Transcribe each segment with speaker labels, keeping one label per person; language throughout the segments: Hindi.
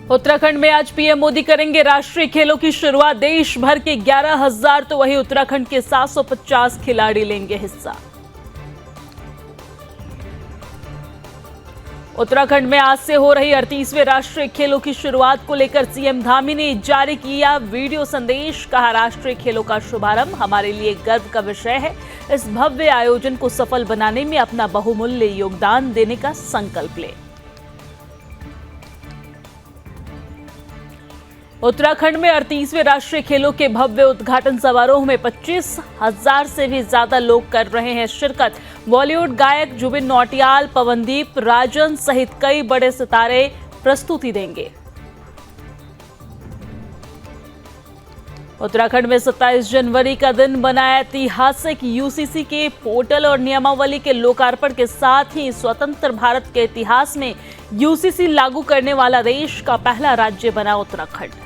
Speaker 1: उत्तराखंड में आज पीएम मोदी करेंगे राष्ट्रीय खेलों की शुरुआत। देश भर के 11,000 तो वहीं उत्तराखंड के 750 खिलाड़ी लेंगे हिस्सा। उत्तराखंड में आज से हो रही 38वें राष्ट्रीय खेलों की शुरुआत को लेकर सीएम धामी ने जारी किया वीडियो संदेश। कहा, राष्ट्रीय खेलों का शुभारंभ हमारे लिए गर्व का विषय है। इस भव्य आयोजन को सफल बनाने में अपना बहुमूल्य योगदान देने का संकल्प लें। उत्तराखंड में 38वें राष्ट्रीय खेलों के भव्य उद्घाटन समारोह में 25,000 से भी ज्यादा लोग कर रहे हैं शिरकत। बॉलीवुड गायक जुबिन नौटियाल, पवनदीप राजन सहित कई बड़े सितारे प्रस्तुति देंगे। उत्तराखंड में 27 जनवरी का दिन बना ऐतिहासिक। यूसीसी के पोर्टल और नियमावली के लोकार्पण के साथ ही स्वतंत्र भारत के इतिहास में यूसीसी लागू करने वाला देश का पहला राज्य बना उत्तराखंड।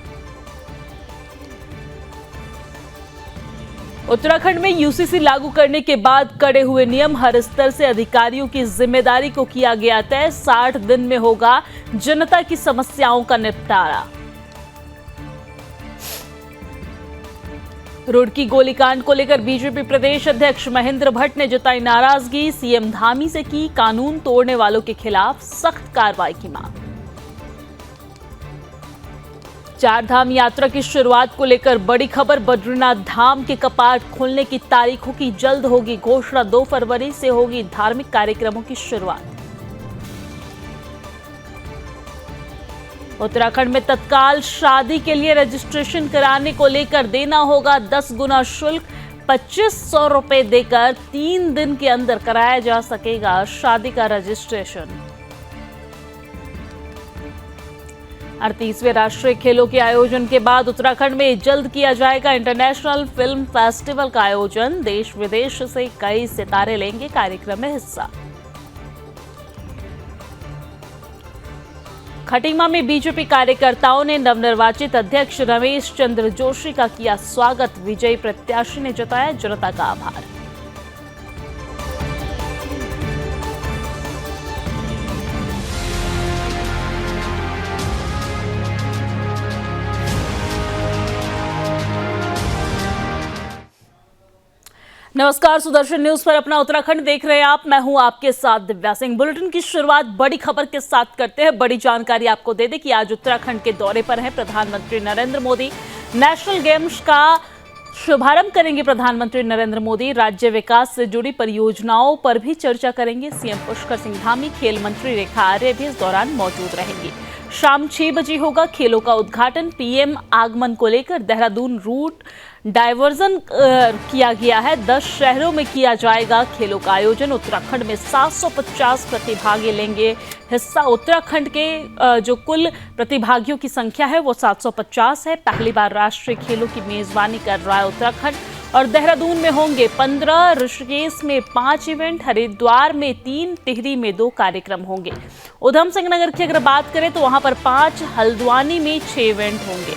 Speaker 1: उत्तराखंड में यूसीसी लागू करने के बाद कड़े हुए नियम, हर स्तर से अधिकारियों की जिम्मेदारी को किया गया तय। 60 दिन में होगा जनता की समस्याओं का निपटारा। रुड़की गोलीकांड को लेकर बीजेपी प्रदेश अध्यक्ष महेंद्र भट्ट ने जताई नाराजगी। सीएम धामी से की कानून तोड़ने वालों के खिलाफ सख्त कार्रवाई की मांग। चार धाम यात्रा की शुरुआत को लेकर बड़ी खबर। बद्रीनाथ धाम के कपाट खोलने की तारीखों की जल्द होगी घोषणा। 2 फरवरी से होगी धार्मिक कार्यक्रमों की शुरुआत। उत्तराखंड में तत्काल शादी के लिए रजिस्ट्रेशन कराने को लेकर देना होगा 10 गुना शुल्क। 2500 रुपए देकर 3 दिन के अंदर कराया जा सकेगा शादी का रजिस्ट्रेशन। 38वें राष्ट्रीय खेलों के आयोजन के बाद उत्तराखंड में जल्द किया जाएगा इंटरनेशनल फिल्म फेस्टिवल का आयोजन। देश विदेश से कई सितारे लेंगे कार्यक्रम में हिस्सा। खटीमा में बीजेपी कार्यकर्ताओं ने नवनिर्वाचित अध्यक्ष रमेश चंद्र जोशी का किया स्वागत। विजयी प्रत्याशी ने जताया जनता का आभार। नमस्कार, सुदर्शन न्यूज पर अपना उत्तराखंड देख रहे हैं आप। मैं हूं आपके साथ दिव्या सिंह। बुलेटिन की शुरुआत बड़ी खबर के साथ करते हैं। बड़ी जानकारी आपको दे दें कि आज उत्तराखंड के दौरे पर हैं प्रधानमंत्री नरेंद्र मोदी। नेशनल गेम्स का शुभारंभ करेंगे प्रधानमंत्री नरेंद्र मोदी। राज्य विकास से जुड़ी परियोजनाओं पर भी चर्चा करेंगे सीएम पुष्कर सिंह धामी। खेल मंत्री रेखा आर्य भी इस दौरान मौजूद रहेंगी। शाम 6 बजे होगा खेलों का उद्घाटन। पीएम आगमन को लेकर देहरादून रूट डायवर्जन किया गया है। 10 शहरों में किया जाएगा खेलों का आयोजन। उत्तराखंड में 750 प्रतिभागी लेंगे हिस्सा। उत्तराखंड के जो कुल प्रतिभागियों की संख्या है वो 750 है। पहली बार राष्ट्रीय खेलों की मेजबानी कर रहा है उत्तराखंड। और देहरादून में होंगे 15, ऋषिकेश में 5 इवेंट, हरिद्वार में 3, टिहरी में 2 कार्यक्रम होंगे। उधम सिंह नगर की अगर बात करें तो वहां पर 5, हल्द्वानी में 6 इवेंट होंगे।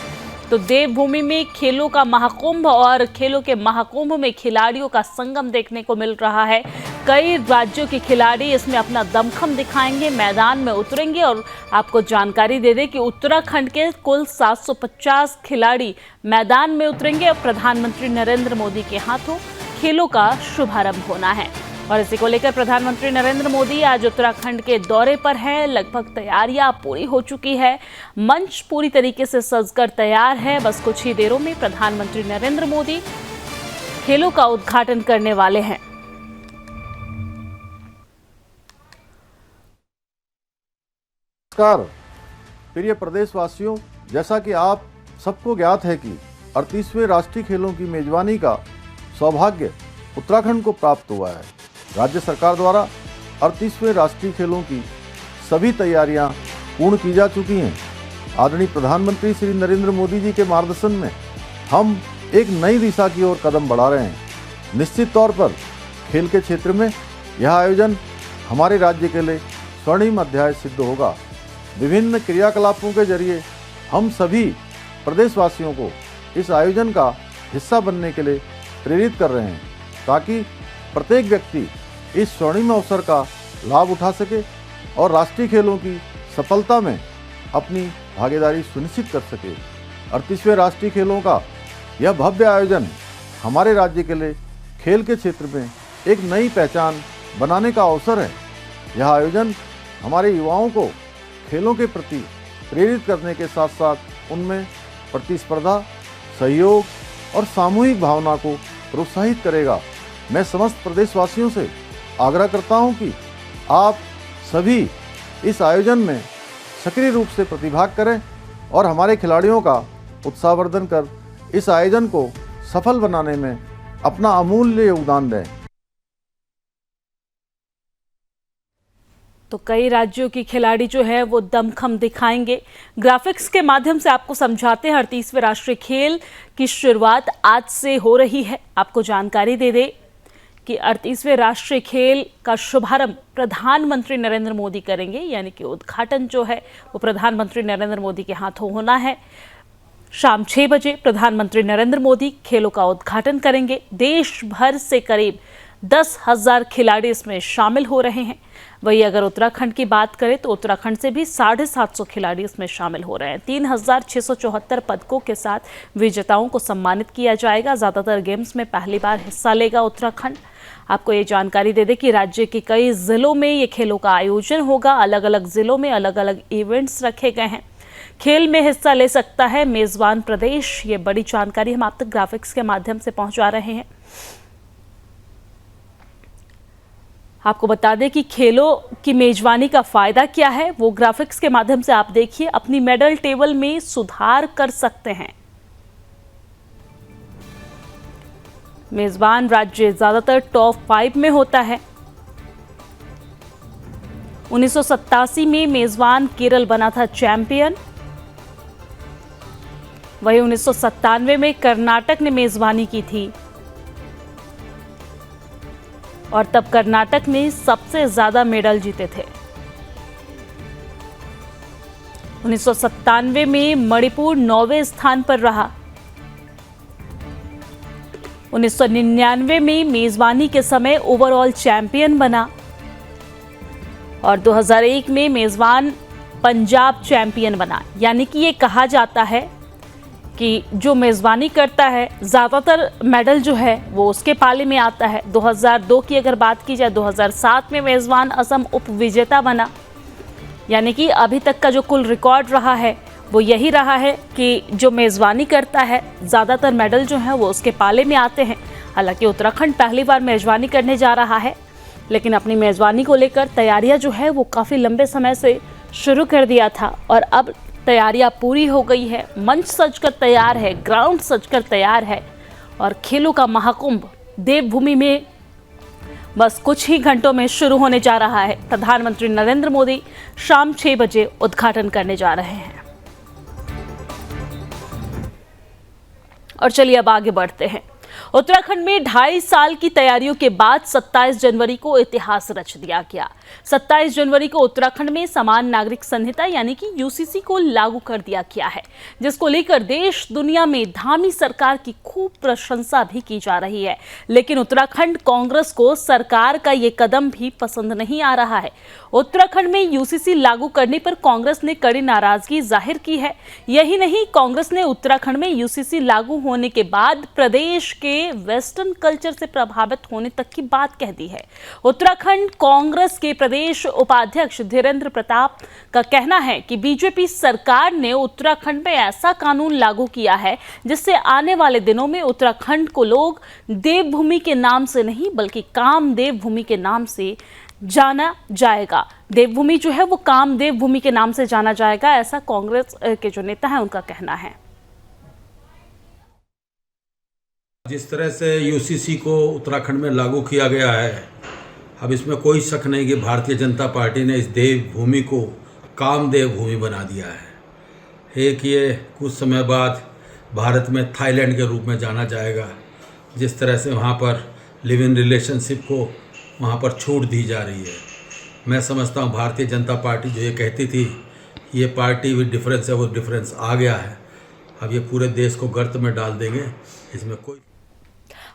Speaker 1: तो देवभूमि में खेलों का महाकुंभ और खेलों के महाकुंभ में खिलाड़ियों का संगम देखने को मिल रहा है। कई राज्यों के खिलाड़ी इसमें अपना दमखम दिखाएंगे, मैदान में उतरेंगे। और आपको जानकारी दे दें कि उत्तराखंड के कुल 750 खिलाड़ी मैदान में उतरेंगे और प्रधानमंत्री नरेंद्र मोदी के हाथों खेलों का शुभारंभ होना है। और इसी को लेकर प्रधानमंत्री नरेंद्र मोदी आज उत्तराखंड के दौरे पर हैं। लगभग तैयारियां पूरी हो चुकी है। मंच पूरी तरीके से सजकर तैयार है। बस कुछ ही देरों में प्रधानमंत्री नरेंद्र मोदी खेलों का उद्घाटन करने वाले हैं।
Speaker 2: नमस्कार प्रिय प्रदेशवासियों, जैसा कि आप सबको ज्ञात है कि 38वें राष्ट्रीय खेलों की मेजबानी का सौभाग्य उत्तराखंड को प्राप्त हुआ है। राज्य सरकार द्वारा 38वें राष्ट्रीय खेलों की सभी तैयारियां पूर्ण की जा चुकी हैं। आदरणीय प्रधानमंत्री श्री नरेंद्र मोदी जी के मार्गदर्शन में हम एक नई दिशा की ओर कदम बढ़ा रहे हैं। निश्चित तौर पर खेल के क्षेत्र में यह आयोजन हमारे राज्य के लिए स्वर्णिम अध्याय सिद्ध होगा। विभिन्न क्रियाकलापों के जरिए हम सभी प्रदेशवासियों को इस आयोजन का हिस्सा बनने के लिए प्रेरित कर रहे हैं, ताकि प्रत्येक व्यक्ति इस स्वर्णिम अवसर का लाभ उठा सके और राष्ट्रीय खेलों की सफलता में अपनी भागीदारी सुनिश्चित कर सके। 38वें राष्ट्रीय खेलों का यह भव्य आयोजन हमारे राज्य के लिए खेल के क्षेत्र में एक नई पहचान बनाने का अवसर है। यह आयोजन हमारे युवाओं को खेलों के प्रति प्रेरित करने के साथ साथ उनमें प्रतिस्पर्धा, सहयोग और सामूहिक भावना को प्रोत्साहित करेगा। मैं समस्त प्रदेशवासियों से आग्रह करता हूं कि आप सभी इस आयोजन में सक्रिय रूप से प्रतिभाग करें और हमारे खिलाड़ियों का उत्साहवर्धन कर इस आयोजन को सफल बनाने में अपना अमूल्य योगदान दें।
Speaker 1: तो कई राज्यों की खिलाड़ी जो है वो दमखम दिखाएंगे। ग्राफिक्स के माध्यम से आपको समझाते हैं 38वें राष्ट्रीय खेल की शुरुआत आज से हो रही है। आपको जानकारी दे दें कि 38वें राष्ट्रीय खेल का शुभारंभ प्रधानमंत्री नरेंद्र मोदी करेंगे, यानी कि उद्घाटन जो है वो प्रधानमंत्री नरेंद्र मोदी के हाथों होना है। शाम 6 बजे प्रधानमंत्री नरेंद्र मोदी खेलों का उद्घाटन करेंगे। देश भर से करीब 10,000 खिलाड़ी इसमें शामिल हो रहे हैं। वहीं अगर उत्तराखंड की बात करें तो उत्तराखंड से भी 750 खिलाड़ी इसमें शामिल हो रहे हैं। 3,674 पदकों के साथ विजेताओं को सम्मानित किया जाएगा। ज़्यादातर गेम्स में पहली बार हिस्सा लेगा उत्तराखंड। आपको ये जानकारी दे दें कि राज्य के कई जिलों में ये खेलों का आयोजन होगा। अलग अलग जिलों में अलग अलग इवेंट्स रखे गए हैं। खेल में हिस्सा ले सकता है मेजबान प्रदेश। ये बड़ी जानकारी हम आप तक ग्राफिक्स के माध्यम से पहुंचा रहे हैं। आपको बता दें कि खेलों की मेजबानी का फायदा क्या है, वो ग्राफिक्स के माध्यम से आप देखिए। अपनी मेडल टेबल में सुधार कर सकते हैं। मेजबान राज्य ज्यादातर टॉप 5 में होता है। 1987 में मेजबान केरल बना था चैंपियन। वहीं 1997 में कर्नाटक ने मेजबानी की थी और तब कर्नाटक ने सबसे ज्यादा मेडल जीते थे। 1997 में मणिपुर 9वें स्थान पर रहा। 1999 में मेजबानी के समय ओवरऑल चैंपियन बना और 2001 में मेजबान पंजाब चैंपियन बना। यानी कि ये कहा जाता है कि जो मेज़बानी करता है ज़्यादातर मेडल जो है वो उसके पाले में आता है। 2002 की अगर बात की जाए, 2007 में मेज़बान असम उप विजेता बना। यानी कि अभी तक का जो कुल रिकॉर्ड रहा है वो यही रहा है कि जो मेज़बानी करता है ज़्यादातर मेडल जो है वो उसके पाले में आते हैं। हालांकि उत्तराखंड पहली बार मेज़बानी करने जा रहा है, लेकिन अपनी मेज़बानी को लेकर तैयारियां जो है वो काफ़ी लंबे समय से शुरू कर दिया था और अब तैयारियां पूरी हो गई है। मंच सजकर तैयार है, ग्राउंड सजकर तैयार है और खेलों का महाकुंभ देवभूमि में बस कुछ ही घंटों में शुरू होने जा रहा है। प्रधानमंत्री नरेंद्र मोदी शाम 6 बजे उद्घाटन करने जा रहे हैं। और चलिए अब आगे बढ़ते हैं। उत्तराखंड में 2.5 साल की तैयारियों के बाद 27 जनवरी को इतिहास रच दिया गया। 27 जनवरी को उत्तराखंड में समान नागरिक संहिता यानी कि यूसीसी को लागू कर दिया गया है, जिसको लेकर देश दुनिया में धामी सरकार की खूब प्रशंसा भी की जा रही है। लेकिन उत्तराखंड कांग्रेस को सरकार का ये कदम भी पसंद नहीं आ रहा है। उत्तराखंड में यूसीसी लागू करने पर कांग्रेस ने कड़ी नाराजगी जाहिर की है। यही नहीं, कांग्रेस ने उत्तराखंड में यूसीसी लागू होने के बाद प्रदेश के वेस्टर्न कल्चर से प्रभावित होने तक की बात कह दी है। उत्तराखंड कांग्रेस के प्रदेश उपाध्यक्ष धीरेन्द्र प्रताप का कहना है कि बीजेपी सरकार ने उत्तराखंड में ऐसा कानून लागू किया है जिससे आने वाले दिनों में उत्तराखंड को लोग देवभूमि के नाम से नहीं बल्कि कामदेव भूमि के नाम से जाना जाएगा। देवभूमि जो है वो कामदेव भूमि के नाम से जाना जाएगा, ऐसा कांग्रेस के जो नेता है उनका कहना है।
Speaker 3: जिस तरह से यूसीसी को उत्तराखंड में लागू किया गया है, अब इसमें कोई शक नहीं कि भारतीय जनता पार्टी ने इस देवभूमि को कामदेव भूमि बना दिया है। एक ये कुछ समय बाद भारत में थाईलैंड के रूप में जाना जाएगा। जिस तरह से वहाँ पर लिव इन रिलेशनशिप को वहाँ पर छूट दी जा रही है, मैं समझता हूँ भारतीय जनता पार्टी जो ये कहती थी ये पार्टी विद डिफरेंस है, वो डिफरेंस आ गया है। अब ये पूरे देश को गर्त में डाल देंगे, इसमें कोई।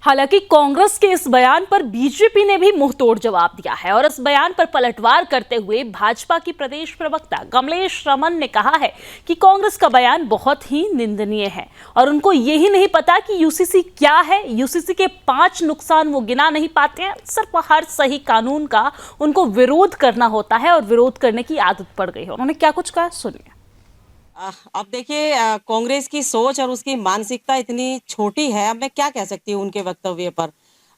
Speaker 1: हालांकि कांग्रेस के इस बयान पर बीजेपी ने भी मुंहतोड़ जवाब दिया है और इस बयान पर पलटवार करते हुए भाजपा की प्रदेश प्रवक्ता कमलेश रमन ने कहा है कि कांग्रेस का बयान बहुत ही निंदनीय है और उनको यही नहीं पता कि यूसीसी क्या है। यूसीसी के 5 नुकसान वो गिना नहीं पाते हैं। सिर्फ हर सही कानून का उनको विरोध करना होता है और विरोध करने की आदत पड़ गई है। उन्होंने क्या कुछ कहा, सुनिए।
Speaker 4: अब देखिए, कांग्रेस की सोच और उसकी मानसिकता इतनी छोटी है। अब मैं क्या कह सकती हूँ उनके वक्तव्य पर।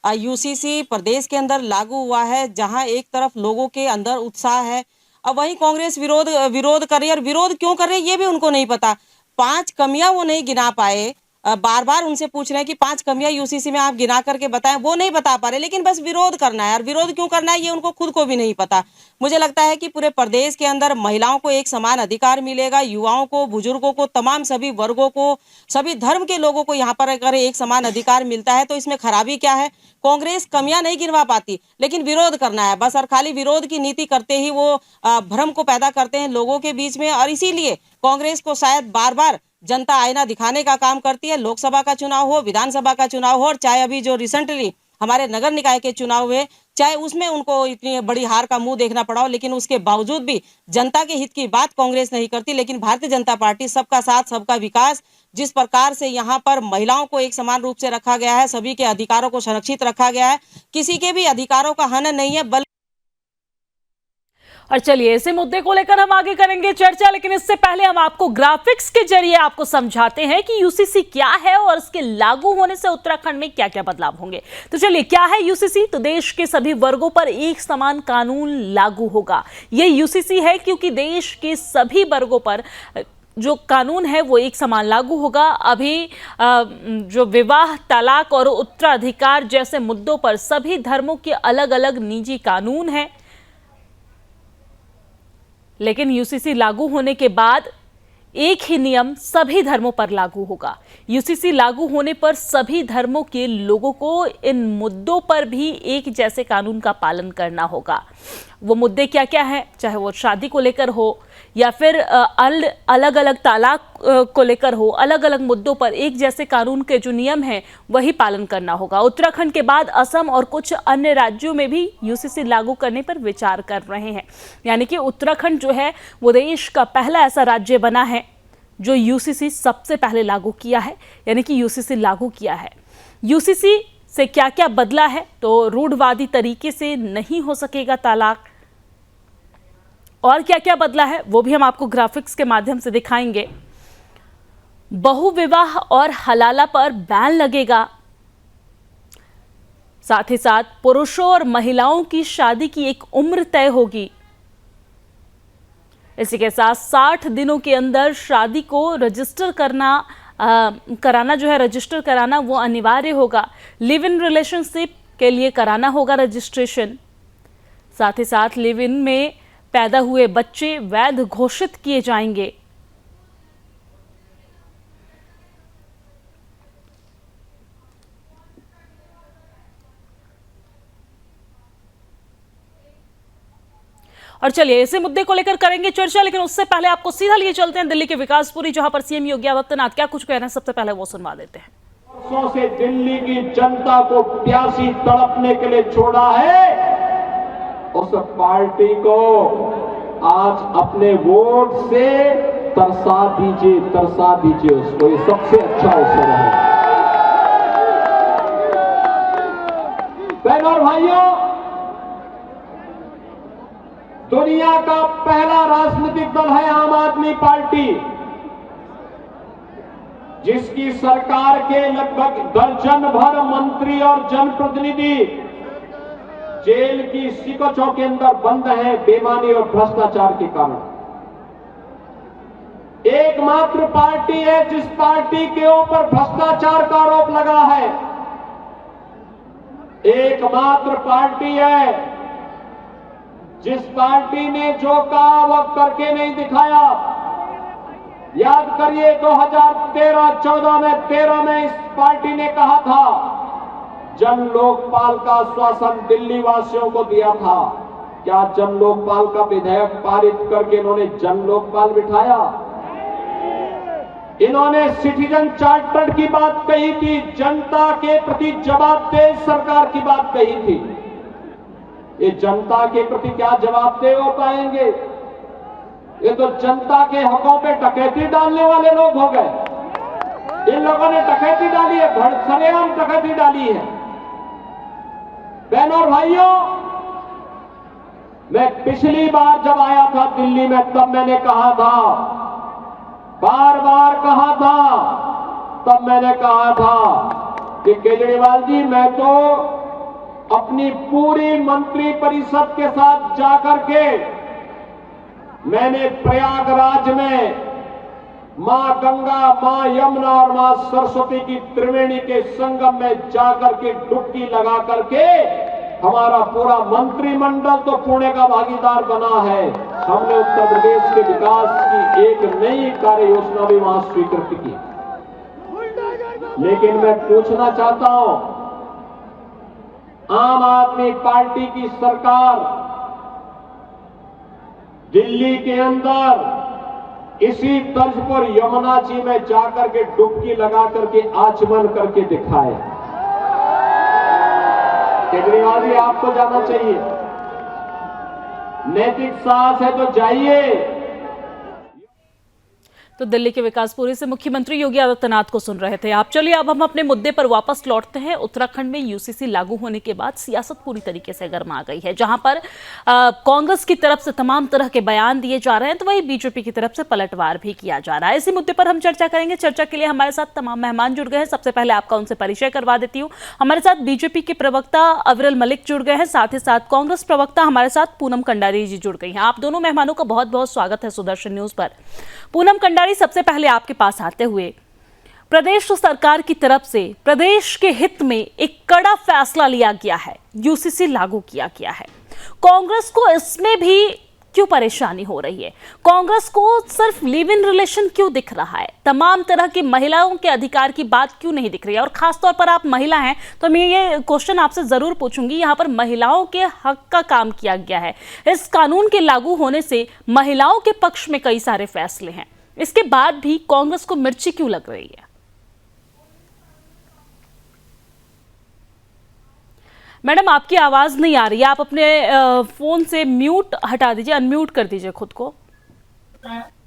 Speaker 4: यूसीसी प्रदेश के अंदर लागू हुआ है, जहां एक तरफ लोगों के अंदर उत्साह है, अब वहीं कांग्रेस विरोध कर रही है। और विरोध क्यों कर रही है ये भी उनको नहीं पता। 5 कमियां वो नहीं गिना पाए। बार बार उनसे पूछ रहे हैं कि 5 कमियां यूसीसी में आप गिना करके बताएं, वो नहीं बता पा रहे, लेकिन बस विरोध करना है। और विरोध क्यों करना है ये उनको खुद को भी नहीं पता। मुझे लगता है कि पूरे प्रदेश के अंदर महिलाओं को एक समान अधिकार मिलेगा, युवाओं को, बुजुर्गों को, तमाम सभी वर्गों को, सभी धर्म के लोगों को यहाँ पर अगर एक समान अधिकार मिलता है तो इसमें खराबी क्या है। कांग्रेस कमियां नहीं गिनवा पाती, लेकिन विरोध करना है बस। और खाली विरोध की नीति करते ही वो भ्रम को पैदा करते हैं लोगों के बीच में। और इसीलिए कांग्रेस को शायद बार बार जनता आईना दिखाने का काम करती है। लोकसभा का चुनाव हो, विधानसभा का चुनाव हो, और चाहे अभी जो रिसेंटली हमारे नगर निकाय के चुनाव हुए, चाहे उसमें उनको इतनी बड़ी हार का मुंह देखना पड़ा हो, लेकिन उसके बावजूद भी जनता के हित की बात कांग्रेस नहीं करती। लेकिन भारतीय जनता पार्टी सबका साथ सबका विकास, जिस प्रकार से यहाँ पर महिलाओं को एक समान रूप से रखा गया है, सभी के अधिकारों को संरक्षित रखा गया है, किसी के भी अधिकारों का हनन नहीं है। बल्कि
Speaker 1: और चलिए इसी मुद्दे को लेकर हम आगे करेंगे चर्चा, लेकिन इससे पहले हम आपको ग्राफिक्स के जरिए आपको समझाते हैं कि यूसीसी क्या है और इसके लागू होने से उत्तराखंड में क्या क्या बदलाव होंगे। तो चलिए, क्या है यूसीसी? तो देश के सभी वर्गों पर एक समान कानून लागू होगा। यह यूसीसी है क्योंकि देश के सभी वर्गों पर जो कानून है वो एक समान लागू होगा। अभी जो विवाह, तलाक और उत्तराधिकार जैसे मुद्दों पर सभी धर्मों के अलग अलग निजी कानून हैं, लेकिन यूसीसी लागू होने के बाद एक ही नियम सभी धर्मों पर लागू होगा। यूसीसी लागू होने पर सभी धर्मों के लोगों को इन मुद्दों पर भी एक जैसे कानून का पालन करना होगा। वो मुद्दे क्या क्या हैं, चाहे वो शादी को लेकर हो या फिर अलग अलग तलाक को लेकर हो, अलग अलग मुद्दों पर एक जैसे कानून के जो नियम हैं वही पालन करना होगा। उत्तराखंड के बाद असम और कुछ अन्य राज्यों में भी यूसीसी लागू करने पर विचार कर रहे हैं। यानी कि उत्तराखंड जो है वो देश का पहला ऐसा राज्य बना है जो यूसीसी सबसे पहले लागू किया है, यानी कि यूसीसी लागू किया है। यूसीसी से क्या क्या बदला है? तो रूढ़वादी तरीके से नहीं हो सकेगा तलाक, और क्या क्या बदला है वो भी हम आपको ग्राफिक्स के माध्यम से दिखाएंगे। बहुविवाह और हलाला पर बैन लगेगा। साथ ही साथ पुरुषों और महिलाओं की शादी की एक उम्र तय होगी। इसी के साथ 60 दिनों के अंदर शादी को रजिस्टर कराना जो है रजिस्टर कराना वो अनिवार्य होगा। लिव इन रिलेशनशिप के लिए कराना होगा रजिस्ट्रेशन। साथ ही साथ लिव इन में पैदा हुए बच्चे वैध घोषित किए जाएंगे। और चलिए इसी मुद्दे को लेकर करेंगे चर्चा, लेकिन उससे पहले आपको सीधा लिए चलते हैं दिल्ली के विकासपुरी, जहां पर सीएम योगी आदित्यनाथ क्या कुछ कह रहे हैं सबसे पहले वो सुनवा देते हैं।
Speaker 5: वर्षों से दिल्ली की जनता को प्यासी तड़पने के लिए छोड़ा है, उस पार्टी को आज अपने वोट से तरसा दीजिए उसको। ये सबसे अच्छा अवसर है। बहनों और भाइयों, दुनिया का पहला राजनीतिक दल है आम आदमी पार्टी, जिसकी सरकार के लगभग दर्जन भर मंत्री और जनप्रतिनिधि जेल की सिकोचों के अंदर बंद हैं बेईमानी और भ्रष्टाचार के कारण। एकमात्र पार्टी है जिस पार्टी के ऊपर भ्रष्टाचार का आरोप लगा है। एकमात्र पार्टी है जिस पार्टी ने जो कहा वह करके नहीं दिखाया। याद करिए 2013-14 में 13 में इस पार्टी ने कहा था जन लोकपाल का आश्वासन दिल्ली वासियों को दिया था। क्या जन लोकपाल का विधेयक पारित करके इन्होंने जन लोकपाल बिठाया? इन्होंने सिटीजन चार्टर की बात कही थी, जनता के प्रति जवाबदेह सरकार की बात कही थी। ये जनता के प्रति क्या जवाबदेह हो पाएंगे? ये तो जनता के हकों पे डकैती डालने वाले लोग हो गए। इन लोगों ने डकैती डाली है, सरेआम डकैती डाली है। बहनों और भाइयों, मैं पिछली बार जब आया था दिल्ली में, तब मैंने कहा था, बार बार कहा था, तब मैंने कहा था कि केजरीवाल जी, मैं तो अपनी पूरी मंत्री परिषद के साथ जाकर के मैंने प्रयागराज में मां गंगा, मां यमुना और मां सरस्वती की त्रिवेणी के संगम में जाकर के डुबकी लगा करके हमारा पूरा मंत्रिमंडल तो पुणे का भागीदार बना है। हमने उत्तर प्रदेश के विकास की एक नई कार्य योजना भी वहां स्वीकृत की। लेकिन मैं पूछना चाहता हूं, आम आदमी पार्टी की सरकार दिल्ली के अंदर इसी तर्ज पर यमुना जी में जाकर के डुबकी लगा करके आचमन करके दिखाए। केजरीवाल जी, आपको जाना चाहिए, नैतिक साहस है तो जाइए।
Speaker 1: तो दिल्ली के विकासपुरी से मुख्यमंत्री योगी आदित्यनाथ को सुन रहे थे आप। चलिए अब हम अपने मुद्दे पर वापस लौटते हैं। उत्तराखंड में यूसीसी लागू होने के बाद सियासत पूरी तरीके से गर्मा गई है। जहां पर कांग्रेस की तरफ से तमाम तरह के बयान दिए जा रहे हैं, तो वही बीजेपी की तरफ से पलटवार भी किया जा रहा है। इसी मुद्दे पर हम चर्चा करेंगे। चर्चा के लिए हमारे साथ तमाम मेहमान जुड़ गए हैं। सबसे पहले आपका उनसे परिचय करवा देती हूँ। हमारे साथ बीजेपी के प्रवक्ता अविरल मलिक जुड़ गए हैं, साथ ही साथ कांग्रेस प्रवक्ता हमारे साथ पूनम कंडारी जी जुड़ गई हैं। आप दोनों मेहमानों का बहुत बहुत स्वागत है सुदर्शन न्यूज पर। पूनम कंडारी, सबसे पहले आपके पास आते हुए, प्रदेश सरकार की तरफ से प्रदेश के हित में एक कड़ा फैसला लिया गया है, यूसीसी लागू किया गया है। कांग्रेस को इसमें भी क्यों परेशानी हो रही है? कांग्रेस को सिर्फ लिव इन रिलेशन क्यों दिख रहा है? तमाम तरह की महिलाओं के अधिकार की बात क्यों नहीं दिख रही है? और खासतौर पर आप महिला हैं, तो मैं ये क्वेश्चन आपसे जरूर पूछूंगी। यहाँ पर महिलाओं के हक का काम किया गया है। इस कानून के लागू होने से महिलाओं के पक्ष में कई सारे फैसले हैं, इसके बाद भी कांग्रेस को मिर्ची क्यों लग रही है? मैडम, आपकी आवाज नहीं आ रही है। आप अपने फोन से म्यूट हटा दीजिए, अनम्यूट कर दीजिए खुद को।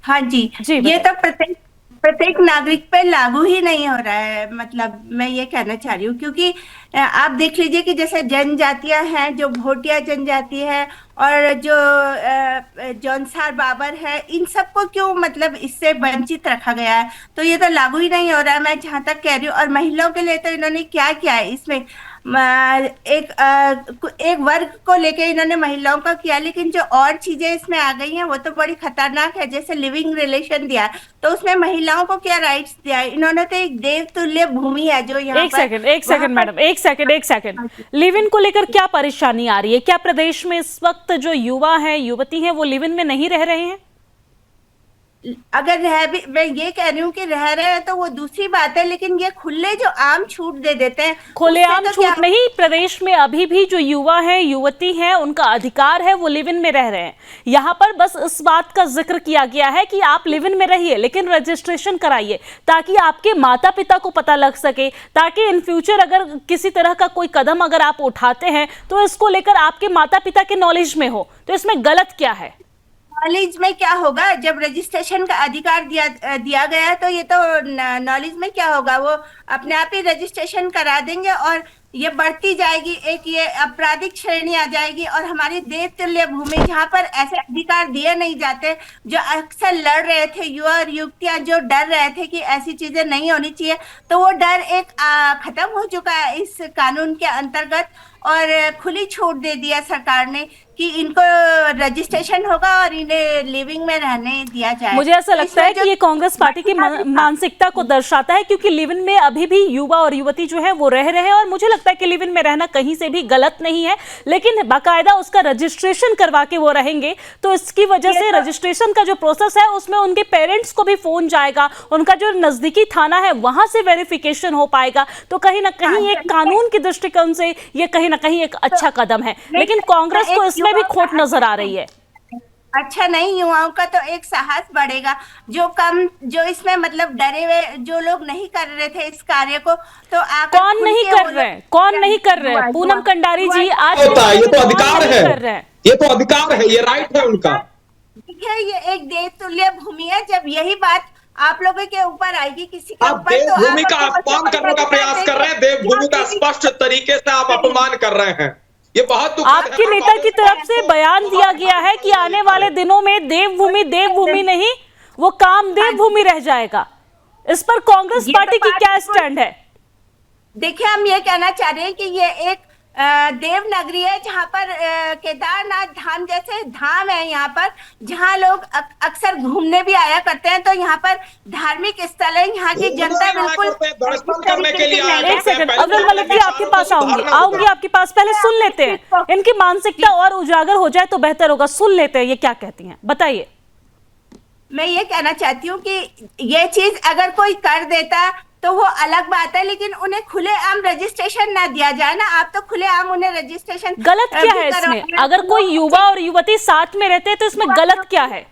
Speaker 6: हाँ जी, ये तो प्रत्येक नागरिक पे लागू ही नहीं हो रहा है। मतलब मैं ये कहना चाह रही हूँ, क्योंकि आप देख लीजिए कि जैसे जनजातियां हैं, जो भोटिया जनजाति है और जो जौनसार बाबर है, इन सबको क्यों मतलब इससे वंचित रखा गया है? तो ये तो लागू ही नहीं हो रहा है, मैं जहां तक कह रही हूँ। और महिलाओं के लिए तो इन्होंने क्या किया है इसमें, एक वर्ग को लेके इन्होंने महिलाओं का किया, लेकिन जो और चीजें इसमें आ गई हैं वो तो बड़ी खतरनाक है। जैसे लिविंग रिलेशन दिया, तो उसमें महिलाओं को क्या राइट्स दिया है? इन्होंने तो एक देवतुल्य भूमि है जो यहाँ
Speaker 1: एक सेकंड मैडम, एक सेकंड। लिव इन को लेकर क्या परेशानी आ रही है? क्या प्रदेश में इस वक्त जो युवा है, युवती है, वो लिव इन में नहीं रह रहे हैं?
Speaker 6: अगर रह भी, मैं ये कह रही हूँ कि रह रहे हैं तो वो दूसरी बात है, लेकिन ये खुले जो आम छूट दे देते हैं,
Speaker 1: खुलेआम छूट नहीं, प्रदेश में अभी भी जो युवा है, युवती है, उनका अधिकार है, वो लिव इन में रह रहे हैं। यहाँ पर बस इस बात का जिक्र किया गया है कि आप लिव इन में रहिए, लेकिन रजिस्ट्रेशन कराइए, ताकि आपके माता पिता को पता लग सके, ताकि इन फ्यूचर अगर किसी तरह का कोई कदम अगर आप उठाते हैं तो इसको लेकर आपके माता पिता के नॉलेज में हो। तो इसमें गलत क्या है?
Speaker 6: नॉलेज में क्या होगा? जब रजिस्ट्रेशन का अधिकार दिया गया है, तो ये तो नॉलेज में क्या होगा? वो अपने आप ही रजिस्ट्रेशन करा देंगे और ये बढ़ती जाएगी, एक ये आपराधिक श्रेणी आ जाएगी। और हमारी देवतुल्य भूमि, जहाँ पर ऐसे अधिकार दिए नहीं जाते, जो अक्सर लड़ रहे थे युवा और युवतियां, जो डर रहे थे कि ऐसी चीजें नहीं होनी चाहिए, तो वो डर एक खत्म हो चुका है इस कानून के अंतर्गत। और खुली छूट दे दिया सरकार ने कि इनको रजिस्ट्रेशन होगा और इन्हें लिविंग में रहने दिया जाए।
Speaker 1: मुझे ऐसा लगता है कि ये कांग्रेस पार्टी की मानसिकता को दर्शाता है, क्योंकि लिव इन में अभी भी युवा और युवती जो है वो रह रहे हैं, और मुझे लगता है कि लिव इन में रहना कहीं से भी गलत नहीं है, लेकिन बाकायदा उसका रजिस्ट्रेशन करवा के वो रहेंगे। तो इसकी वजह से रजिस्ट्रेशन का जो प्रोसेस है उसमें उनके पेरेंट्स को भी फोन जाएगा, उनका जो नजदीकी थाना है वहां से वेरिफिकेशन हो पाएगा। तो कहीं ना कहीं एक कानून की दृष्टिकोण से ये कहीं ना कहीं एक अच्छा कदम है, लेकिन कांग्रेस को इसमें भी खोट नजर आ रही है।
Speaker 6: अच्छा नहीं, युवाओं का तो एक साहस बढ़ेगा। जो इसमें मतलब डरे हुए जो लोग नहीं कर रहे थे इस कार्य को, तो आकर
Speaker 1: कौन
Speaker 6: खुल
Speaker 1: नहीं
Speaker 6: के
Speaker 1: कर
Speaker 6: वो
Speaker 1: रहे हैं? कौन नहीं कर रहे हैं? पूनम कंडारी जी, आज के
Speaker 7: होता है, ये
Speaker 1: समय
Speaker 7: तो
Speaker 1: में कौन
Speaker 7: अधिकार
Speaker 1: नहीं
Speaker 7: है,
Speaker 1: कर रहे हैं?
Speaker 7: ये तो अधिकार है, ये राइट है उनका।
Speaker 6: देखिए, ये एक देवतुल्य भूमि है। जब यही बात आप लोगों के ऊपर आएगी, किसी के
Speaker 7: आप
Speaker 6: ऊपर, तो
Speaker 7: देवभूमि का
Speaker 6: आप
Speaker 7: अपमान करने का प्रयास कर रहे हैं, देवभूमि का स्पष्ट तरीके से आप अपमान कर रहे हैं। ये बहुत दुखद है।
Speaker 1: आपके नेता की तरफ से बयान दिया गया है कि आने वाले दिनों में देवभूमि देवभूमि नहीं, वो कामदेव भूमि रह जाएगा। इस पर कांग्रेस
Speaker 6: ये तो
Speaker 1: पार्टी की
Speaker 6: बात
Speaker 1: क्या
Speaker 6: बिल्कुल-
Speaker 1: स्टैंड है?
Speaker 6: देखिए, हम ये कहना चाह रहे हैं कि ये एक देव नगरी है, जहाँ पर केदारनाथ धाम जैसे धाम है यहाँ पर, जहाँ लोग अक्सर घूमने भी आया करते हैं। तो यहाँ पर धार्मिक स्थल है, यहाँ की जनता बिल्कुल
Speaker 7: दर्शन करने के लिए आया
Speaker 1: एक सेकंड, अब्दुल मलिक जी आपके पास आऊंगी आपके पास। पहले सुन लेते हैं, इनकी मानसिकता और उजागर हो जाए तो बेहतर होगा। सुन लेते हैं ये क्या कहती हैं, बताइए।
Speaker 6: मैं ये कहना चाहती हूँ कि ये चीज अगर कोई कर देता तो वो अलग बात है, लेकिन उन्हें खुलेआम रजिस्ट्रेशन ना दिया जाए ना। आप तो खुलेआम उन्हें रजिस्ट्रेशन
Speaker 1: गलत क्या है इसमें? अगर कोई युवा और युवती साथ में रहते हैं तो इसमें गलत क्या है?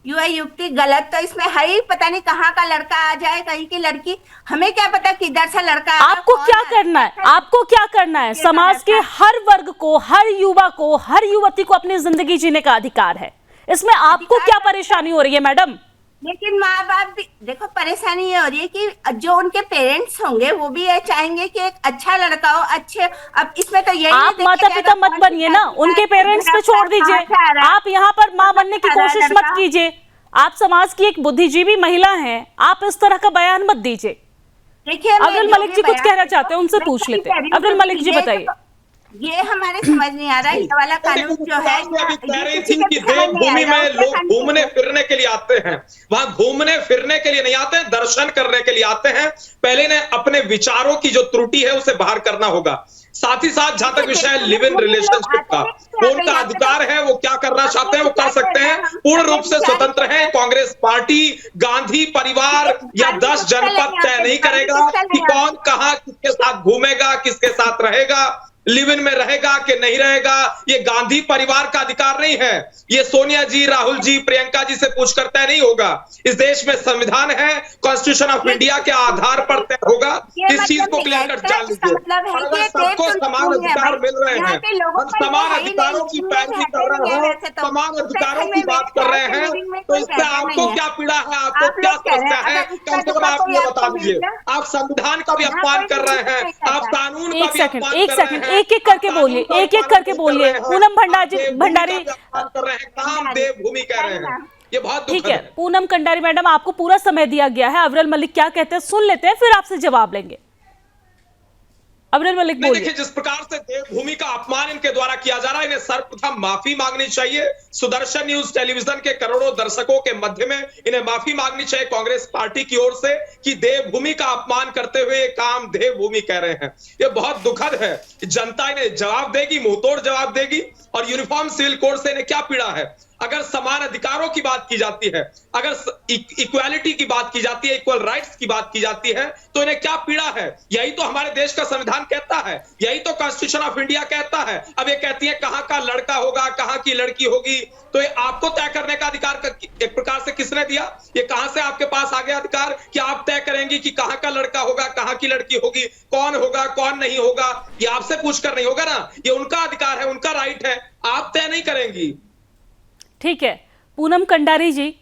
Speaker 6: युवा युवती गलत तो इसमें है ही। पता नहीं कहाँ का लड़का आ जाए, कहीं की लड़की, हमें क्या पता किधर से लड़का आएगा,
Speaker 1: आपको
Speaker 6: कौन
Speaker 1: क्या
Speaker 6: है।
Speaker 1: करना है? आपको क्या करना है? समाज के हर वर्ग को, हर युवा को, हर युवती को अपनी जिंदगी जीने का अधिकार है। इसमें आपको क्या परेशानी हो रही है मैडम?
Speaker 6: लेकिन माँ बाप भी देखो, परेशानी ये हो रही है कि जो उनके पेरेंट्स होंगे वो भी ये चाहेंगे कि एक अच्छा लड़का हो, अच्छे। अब इसमें तो यही
Speaker 1: आप माता पिता मत बनिए ना, उनके पेरेंट्स पे छोड़ दीजिए। आप यहाँ पर माँ बनने की कोशिश मत कीजिए। आप समाज की एक बुद्धिजीवी महिला हैं, आप इस तरह का बयान मत दीजिए।
Speaker 6: देखिए,
Speaker 1: अब्दुल मलिक जी कुछ कहना चाहते हैं, उनसे पूछ लेते हैं। अब्दुल मलिक जी बताइए।
Speaker 6: ये हमारे समझ नहीं आ रहा है, ये वाला कानून जो है।
Speaker 7: अभी कह रही थी कि देवभूमि में लोग घूमने फिरने के लिए आते हैं, वहां घूमने फिरने के लिए नहीं आते हैं, दर्शन करने के लिए आते हैं। पहले ने अपने विचारों की जो त्रुटि है उसे बाहर करना होगा। साथ ही साथ जहां तक विषय है लिव इन रिलेशनशिप का, वो उनका अधिकार है, वो क्या करना चाहते हैं वो कर सकते हैं, पूर्ण रूप से स्वतंत्र है। कांग्रेस पार्टी गांधी परिवार या 10 जनपद तय नहीं करेगा कि कौन कहां किसके साथ घूमेगा, किसके साथ रहेगा, लिव इन में रहेगा कि नहीं रहेगा। ये गांधी परिवार का अधिकार नहीं है, ये सोनिया जी, राहुल जी, प्रियंका जी से पूछकर तय नहीं होगा। इस देश में संविधान है, कॉन्स्टिट्यूशन ऑफ इंडिया के आधार पर तय होगा। इस चीज को क्लियर कट जान लीजिए। अगर सबको समान अधिकार मिल रहे हैं, हम समान अधिकारों की पैरवी कर रहे हो, समान अधिकारों की बात कर रहे हैं, तो इससे आपको क्या पीड़ा है, आपको क्या समस्या है? कम से कम आप ये बता दीजिए। आप संविधान का भी अपमान कर रहे हैं, आप कानून का भी अपमान कर रहे हैं।
Speaker 1: एक एक करके बोलिए, एक एक करके बोलिए। पूनम भंडारी
Speaker 7: कर रहे हैं, काम देवभूमि कह रहे हैं, ये बहुत
Speaker 1: ठीक
Speaker 7: दुखद
Speaker 1: है। पूनम कंडारी मैडम, आपको पूरा समय दिया गया है। अब्दुल मलिक क्या कहते हैं सुन लेते हैं, फिर आपसे जवाब लेंगे। अब्दुल मलिक बोलिए।
Speaker 7: देखिए, जिस प्रकार से देवभूमि का अपमान इनके द्वारा किया जा रहा है, इन्हें सर्वप्रथम माफी मांगनी चाहिए। सुदर्शन न्यूज टेलीविजन के करोड़ों दर्शकों के मध्य में इन्हें माफी मांगनी चाहिए कांग्रेस पार्टी की ओर से कि देवभूमि का अपमान करते हुए काम देवभूमि कह रहे हैं। ये बहुत दुखद है। जनता इन्हें जवाब देगी, मुंहतोड़ जवाब देगी। और यूनिफॉर्म सिविल कोड से इन्हें क्या पीड़ा है? अगर समान अधिकारों की बात की जाती है, अगर इक्वालिटी की बात की जाती है, इक्वल राइट्स की बात की जाती है, तो इन्हें क्या पीड़ा है? यही तो हमारे देश का संविधान कहता है, यही तो कॉन्स्टिट्यूशन ऑफ इंडिया कहता है। अब ये कहती है कहां का लड़का होगा, कहां की लड़की होगी, तो ये आपको तय करने का अधिकार एक प्रकार से किसने दिया? ये कहां से आपके पास आ गया अधिकार कि आप तय करेंगी कि कहां का लड़का होगा, कहां की लड़की होगी, कौन होगा, कौन नहीं होगा? ये आपसे पूछकर नहीं होगा ना, ये उनका अधिकार है, उनका राइट है, आप तय नहीं करेंगी।
Speaker 1: ठीक है पूनम कंडारी जी,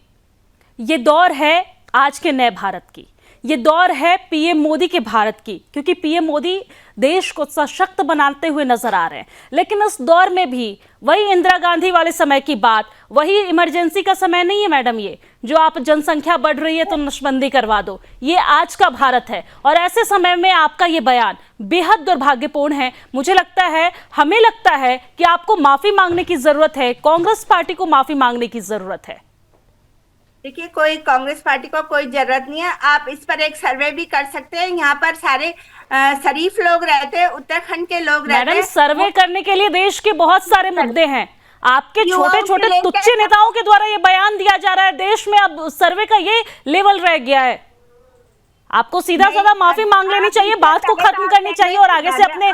Speaker 1: ये दौर है आज के नए भारत की, ये दौर है पीएम मोदी के भारत की, क्योंकि पीएम मोदी देश को सशक्त बनाते हुए नजर आ रहे हैं। लेकिन इस दौर में भी वही इंदिरा गांधी वाले समय की बात, वही इमरजेंसी का समय नहीं है मैडम। ये जो आप जनसंख्या बढ़ रही है तो नशबंदी करवा दो, ये आज का भारत है। और ऐसे समय में आपका ये बयान बेहद दुर्भाग्यपूर्ण है। मुझे लगता है, हमें लगता है कि आपको माफी मांगने की जरूरत है, कांग्रेस पार्टी को माफी मांगने की जरूरत है।
Speaker 6: देखिए, कोई कांग्रेस पार्टी को कोई जरूरत नहीं है। आप इस पर एक सर्वे भी कर सकते हैं। यहाँ पर सारे शरीफ लोग रहते हैं, उत्तराखंड के लोग रहते हैं।
Speaker 1: मैडम, सर्वे करने के लिए देश के बहुत सारे मुद्दे हैं। आपके छोटे छोटे तुच्छ नेताओं के द्वारा ये बयान दिया जा रहा है। देश में अब सर्वे का ये लेवल रह गया है। आपको सीधा साधा माफी मांग लेनी चाहिए, बात को खत्म करनी चाहिए और आगे से अपने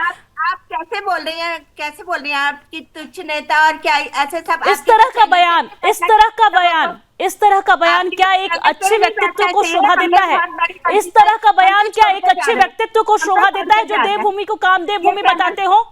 Speaker 6: आप कैसे बोल रही हैं, कैसे बोल रही हैं आप कि तुच्छ नेता और क्या ऐसे सब
Speaker 1: इस तरह का बयान, इस तरह का बयान, इस तरह का बयान क्या एक अच्छे व्यक्तित्व को शोभा देता है? इस तरह का बयान क्या एक अच्छे व्यक्तित्व को शोभा देता है जो देवभूमि को कामदेव भूमि बताते हो?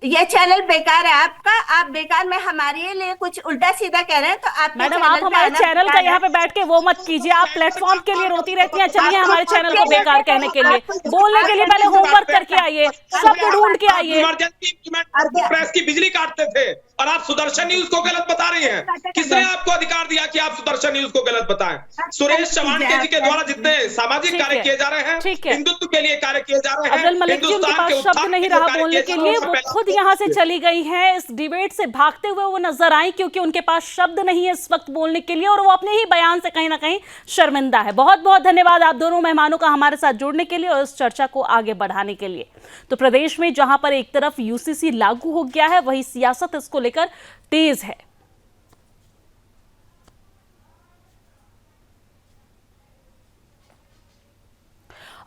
Speaker 6: ये चैनल बेकार है आपका, आप बेकार में हमारे लिए कुछ उल्टा सीधा कह रहे हैं तो आप
Speaker 1: मैडम आप हमारे चैनल का यहाँ पे बैठ के वो मत कीजिए, आप प्लेटफॉर्म के लिए रोती रहती हैं। चलिए हमारे चैनल को बेकार कहने के लिए, बोलने के लिए पहले होमवर्क करके आइए, शब्द ढूंढ के आइए।
Speaker 7: इमरजेंसी प्रेस की बिजली काटते थे और आप सुदर्शन न्यूज को गलत बता रही हैं। किसने आपको अधिकार दिया कि आप सुदर्शन न्यूज को गलत बताएं? सुरेश चौहान जी के द्वारा जितने सामाजिक कार्य किए जा रहे हैं, हिंदुत्व के लिए कार्य किए जा रहे हैं,
Speaker 1: अब्दुल मलिक जी उनके पास शब्द नहीं रहा बोलने के लिए, वो खुद यहाँ से चली गई हैं। इस डिबेट से भागते हुए वो नजर आई क्योंकि उनके पास शब्द नहीं है इस वक्त बोलने के लिए और वो अपने ही बयान से कहीं ना कहीं शर्मिंदा है। बहुत बहुत धन्यवाद आप दोनों मेहमानों का हमारे साथ जुड़ने के लिए और इस चर्चा को आगे बढ़ाने के लिए। तो प्रदेश में जहां पर एक तरफ यूसीसी लागू हो गया है, वहीं सियासत इसको लेकर तेज है।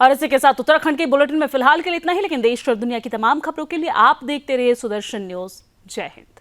Speaker 1: और इसी के साथ उत्तराखंड के बुलेटिन में फिलहाल के लिए इतना ही, लेकिन देश और दुनिया की तमाम खबरों के लिए आप देखते रहिए सुदर्शन न्यूज। जय हिंद।